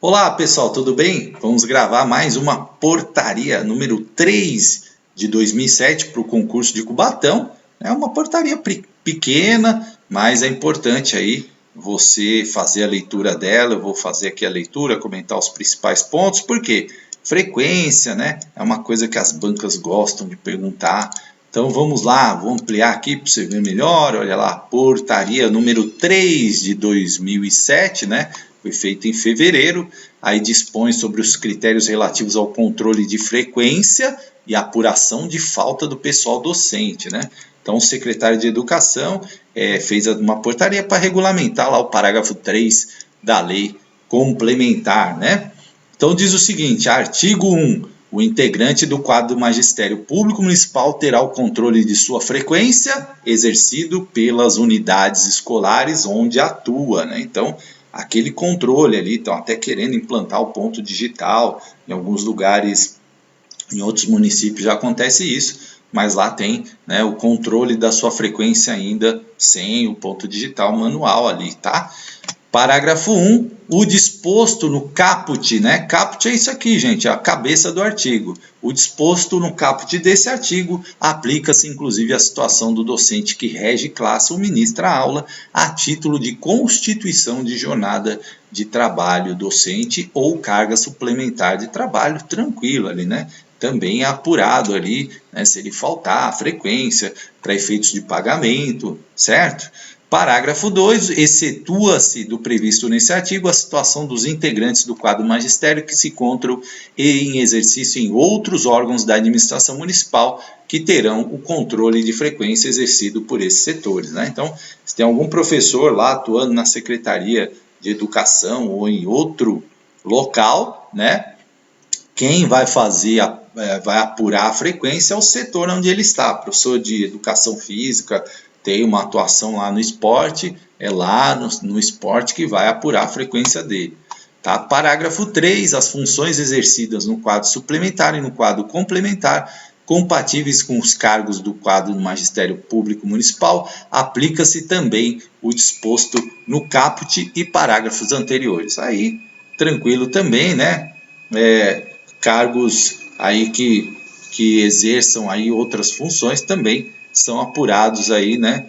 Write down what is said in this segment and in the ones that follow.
Olá pessoal, tudo bem? Vamos gravar mais uma portaria número 3 de 2007 para o concurso de Cubatão. É uma portaria pequena, mas é importante aí você fazer a leitura dela. Eu vou fazer aqui a leitura, comentar os principais pontos, porque frequência, né? É uma coisa que as bancas gostam de perguntar. Então vamos lá, vou ampliar aqui para você ver melhor. Olha lá, portaria número 3 de 2007, né? Foi feito em fevereiro, aí dispõe sobre os critérios relativos ao controle de frequência e apuração de falta do pessoal docente, né? Então o secretário de Educação fez uma portaria para regulamentar lá o parágrafo 3 da lei complementar, né? Então diz o seguinte, artigo 1, o integrante do quadro do Magistério Público Municipal terá o controle de sua frequência exercido pelas unidades escolares onde atua, né? Então, aquele controle ali, estão até querendo implantar o ponto digital, em alguns lugares, em outros municípios já acontece isso, mas lá tem, né, o controle da sua frequência ainda sem o ponto digital manual ali, tá? Parágrafo 1, o disposto no caput, né? Caput é isso aqui, gente, é a cabeça do artigo. O disposto no caput desse artigo aplica-se inclusive à situação do docente que rege classe ou ministra a aula a título de constituição de jornada de trabalho docente ou carga suplementar de trabalho, tranquilo ali, né? Também é apurado ali, né, se ele faltar a frequência para efeitos de pagamento, certo? Parágrafo 2, excetua-se do previsto nesse artigo a situação dos integrantes do quadro magistério que se encontram em exercício em outros órgãos da administração municipal que terão o controle de frequência exercido por esses setores, né? Então, se tem algum professor lá atuando na Secretaria de Educação ou em outro local, né? Quem vai fazer, vai apurar a frequência é o setor onde ele está. Professor de Educação Física, tem uma atuação lá no esporte, é lá no esporte que vai apurar a frequência dele. Tá? Parágrafo 3, as funções exercidas no quadro suplementar e no quadro complementar, compatíveis com os cargos do quadro do Magistério Público Municipal, aplica-se também o disposto no caput e parágrafos anteriores. Aí, tranquilo também, né? Cargos aí que exerçam aí outras funções também são apurados aí, né,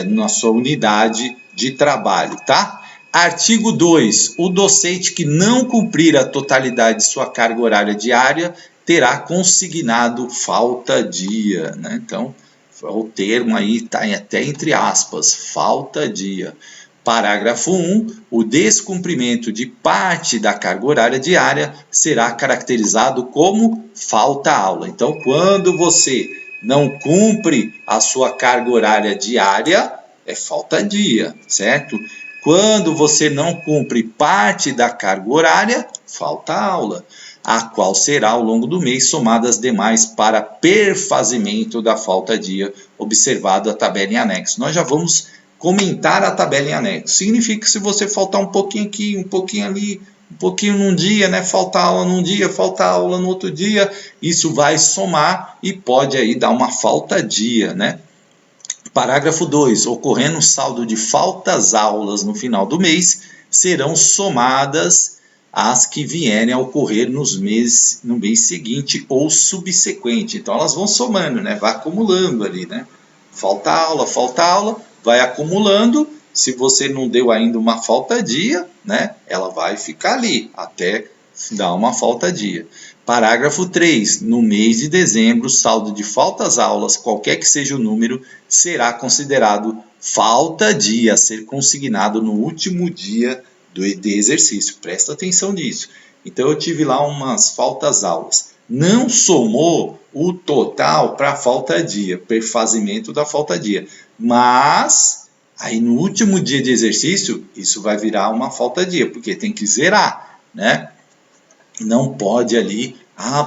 na sua unidade de trabalho, tá? Artigo 2, o docente que não cumprir a totalidade de sua carga horária diária terá consignado falta dia, né? Então, o termo aí está até entre aspas, falta dia. Parágrafo 1, o descumprimento de parte da carga horária diária será caracterizado como falta aula. Então, quando você não cumpre a sua carga horária diária, é falta dia, certo? Quando você não cumpre parte da carga horária, falta aula, a qual será ao longo do mês somada as demais para perfazimento da falta dia, observado a tabela em anexo. Nós já vamos comentar a tabela em anexo. Significa que se você faltar um pouquinho aqui, um pouquinho ali, um pouquinho num dia, né? Falta aula num dia, falta aula no outro dia, isso vai somar e pode aí dar uma falta dia, né? Parágrafo 2, ocorrendo saldo de faltas aulas no final do mês, serão somadas as que vierem a ocorrer no mês seguinte ou subsequente. Então elas vão somando, né? Vai acumulando ali, né? Falta aula, vai acumulando. Se você não deu ainda uma falta dia, né? Ela vai ficar ali até dar uma falta dia. Parágrafo 3. No mês de dezembro, o saldo de faltas aulas, qualquer que seja o número, será considerado falta dia a ser consignado no último dia de exercício. Presta atenção nisso. Então eu tive lá umas faltas aulas. Não somou o total para a falta dia, perfazimento da falta dia. Mas aí no último dia de exercício, isso vai virar uma falta dia, porque tem que zerar, né? Não pode ali,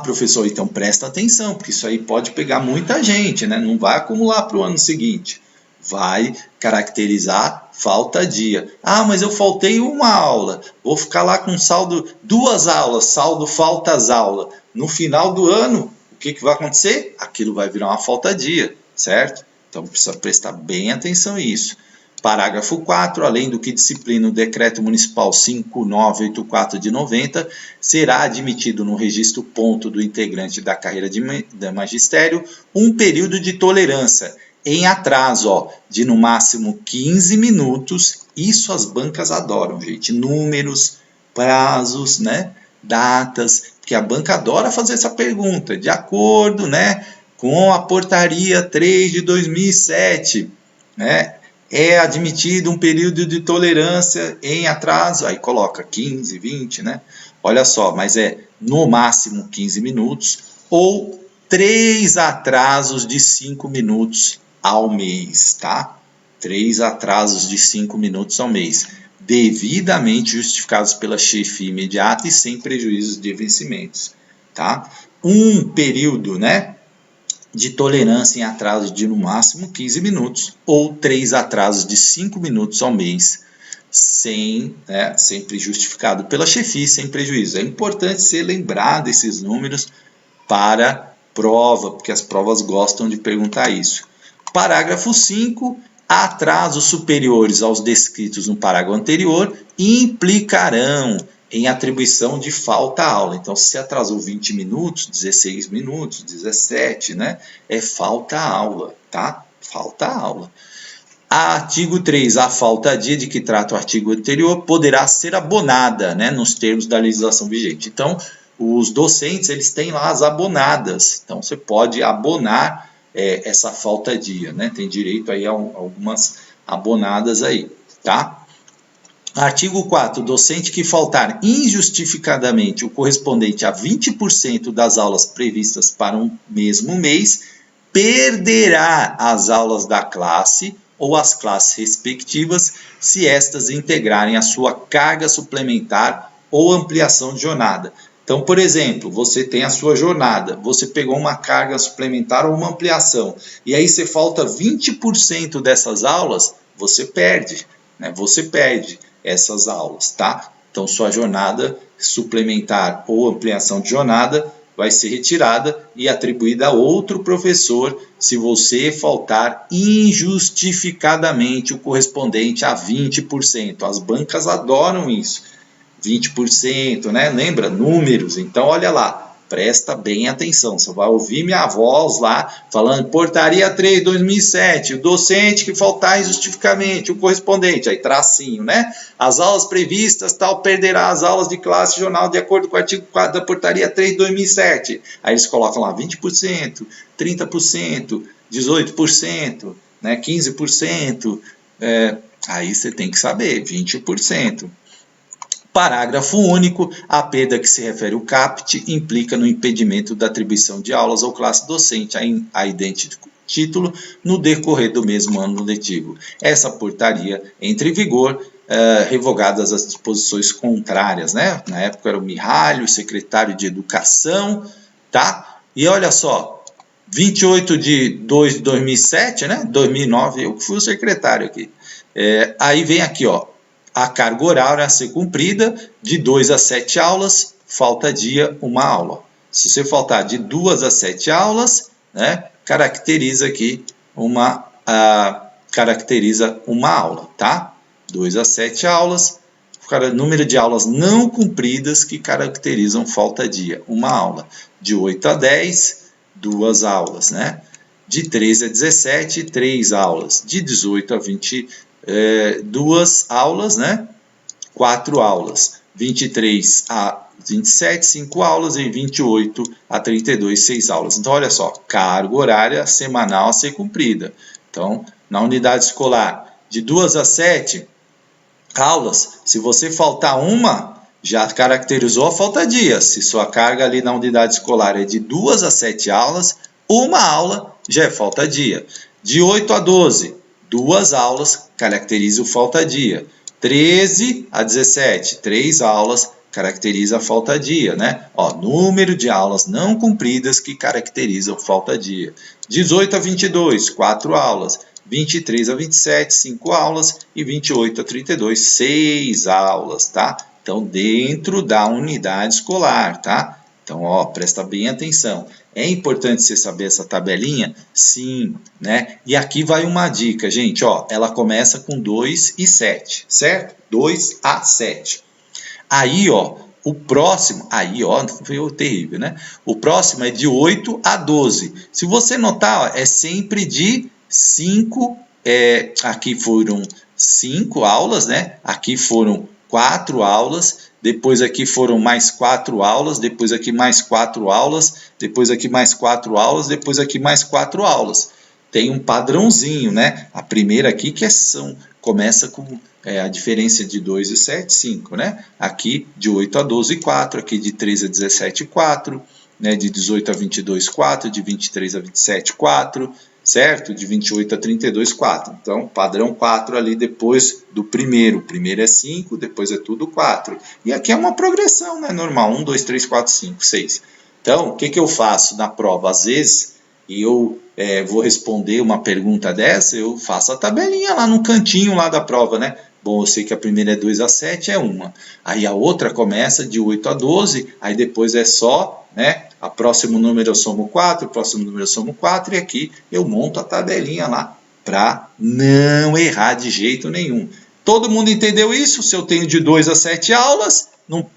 professor, então presta atenção, porque isso aí pode pegar muita gente, né? Não vai acumular para o ano seguinte. Vai caracterizar falta dia. Mas eu faltei uma aula, vou ficar lá com saldo 2 aulas, saldo faltas aula. No final do ano, o que vai acontecer? Aquilo vai virar uma falta dia, certo? Então precisa prestar bem atenção nisso. Parágrafo 4, além do que disciplina o Decreto Municipal 5984 de 90, será admitido no registro ponto do integrante da carreira de magistério um período de tolerância em atraso de no máximo 15 minutos. Isso as bancas adoram, gente. Números, prazos, né? Datas, porque a banca adora fazer essa pergunta. De acordo, né, com a portaria 3 de 2007, né? É admitido um período de tolerância em atraso, aí coloca 15, 20, né? Olha só, mas é no máximo 15 minutos ou 3 atrasos de 5 minutos ao mês, tá? 3 atrasos de 5 minutos ao mês, devidamente justificados pela chefia imediata e sem prejuízo de vencimentos, tá? Um período, né, de tolerância em atraso de no máximo 15 minutos ou 3 atrasos de 5 minutos ao mês, sempre justificado pela chefia, sem prejuízo. É importante ser lembrado desses números para prova, porque as provas gostam de perguntar isso. Parágrafo 5. Atrasos superiores aos descritos no parágrafo anterior implicarão em atribuição de falta à aula. Então, se atrasou 20 minutos, 16 minutos, 17, né? É falta à aula, tá? Falta à aula. Artigo 3. A falta a dia de que trata o artigo anterior poderá ser abonada, né, nos termos da legislação vigente. Então, os docentes, eles têm lá as abonadas. Então, você pode abonar essa falta a dia, né? Tem direito aí a algumas abonadas aí, tá? Artigo 4. Docente que faltar injustificadamente o correspondente a 20% das aulas previstas para um mesmo mês, perderá as aulas da classe ou as classes respectivas, se estas integrarem a sua carga suplementar ou ampliação de jornada. Então, por exemplo, você tem a sua jornada, você pegou uma carga suplementar ou uma ampliação, e aí você falta 20% dessas aulas, você perde, né? Você perde essas aulas, tá? Então, sua jornada suplementar ou ampliação de jornada vai ser retirada e atribuída a outro professor se você faltar injustificadamente o correspondente a 20%. As bancas adoram isso. 20%, né? Lembra? Números. Então, olha lá, presta bem atenção. Você vai ouvir minha voz lá falando portaria 3 de 2007, o docente que faltar injustificadamente, o correspondente, aí tracinho, né? As aulas previstas, tal, perderá as aulas de classe jornal de acordo com o artigo 4 da portaria 3 de 2007. Aí eles colocam lá 20%, 30%, 18%, né? 15%. Aí você tem que saber, 20%. Parágrafo único. A perda que se refere ao CAPT implica no impedimento da atribuição de aulas ou classe docente a idêntico título no decorrer do mesmo ano letivo. Essa portaria entra em vigor revogadas as disposições contrárias, né? Na época era o Mihalho, secretário de Educação, tá? E olha só, 28 de 2 de 2007, né? 2009, eu fui o secretário aqui. Aí vem aqui, ó. A carga horária a ser cumprida de 2 a 7 aulas, falta dia, uma aula. Se você faltar de 2 a 7 aulas, né, caracteriza aqui caracteriza uma aula, tá? 2 a 7 aulas, número de aulas não cumpridas que caracterizam falta dia, uma aula. De 8 a 10, 2 aulas, né? De 13 a 17, 3 aulas. De 18 a 20 2 aulas, né? 4 aulas. 23 a 27, 5 aulas. E 28 a 32, 6 aulas. Então, olha só, carga horária semanal a ser cumprida. Então, na unidade escolar, de 2 a 7 aulas, se você faltar uma, já caracterizou a falta dia. Se sua carga ali na unidade escolar é de 2 a 7 aulas, uma aula já é falta dia. De 8 a 12, 2 aulas caracteriza o falta dia. 13 a 17, 3 aulas caracteriza a falta dia, né? Ó, número de aulas não cumpridas que caracterizam falta dia. 18 a 22, 4 aulas. 23 a 27, 5 aulas. E 28 a 32, 6 aulas, tá? Então, dentro da unidade escolar, tá? Então, ó, presta bem atenção. É importante você saber essa tabelinha? Sim, né? E aqui vai uma dica, gente, ó, ela começa com 2 e 7, certo? 2 a 7. Aí, ó, o próximo, aí, ó, foi terrível, né? O próximo é de 8 a 12. Se você notar, ó, é sempre de 5, aqui foram 5 aulas, né? Aqui foram 4 aulas, depois aqui foram mais 4 aulas, depois aqui mais 4 aulas, depois aqui mais 4 aulas, depois aqui mais 4 aulas. Tem um padrãozinho, né? A primeira aqui que começa com a diferença de 2 e 7, 5, né? Aqui de 8 a 12, 4, aqui de 13 a 17, 4, né? De 18 a 22, 4, de 23 a 27, 4, certo? De 28 a 32, 4. Então, padrão 4 ali depois do primeiro. O primeiro é 5, depois é tudo 4. E aqui é uma progressão, né? Normal, 1, 2, 3, 4, 5, 6. Então, o que eu faço na prova? Às vezes, eu vou responder uma pergunta dessa, eu faço a tabelinha lá no cantinho lá da prova, né? Bom, eu sei que a primeira é 2 a 7, é uma. Aí a outra começa de 8 a 12, aí depois é só, né? A próximo número eu somo 4, o próximo número eu somo 4, e aqui eu monto a tabelinha lá para não errar de jeito nenhum. Todo mundo entendeu isso? Se eu tenho de 2 a 7 aulas,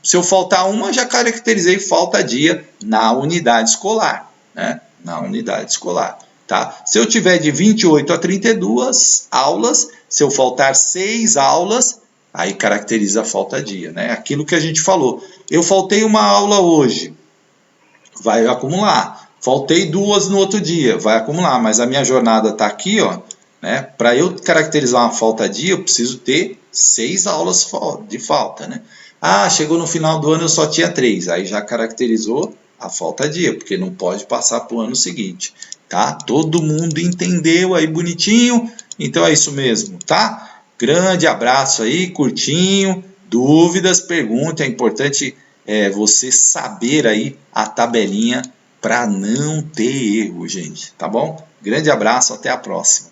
se eu faltar uma, já caracterizei falta dia na unidade escolar, né? Na unidade escolar. Tá? Se eu tiver de 28 a 32 aulas, se eu faltar 6 aulas, aí caracteriza a falta dia, né? Aquilo que a gente falou. Eu faltei uma aula hoje, vai acumular. Faltei 2 no outro dia, vai acumular. Mas a minha jornada está aqui, ó, né? Para eu caracterizar uma falta dia, eu preciso ter 6 aulas de falta, né? Ah, chegou no final do ano eu só tinha 3, aí já caracterizou a falta dia, porque não pode passar para o ano seguinte. Tá? Todo mundo entendeu aí bonitinho? Então é isso mesmo, tá? Grande abraço aí, curtinho. Dúvidas, pergunte. É importante você saber aí a tabelinha para não ter erro, gente. Tá bom? Grande abraço, até a próxima.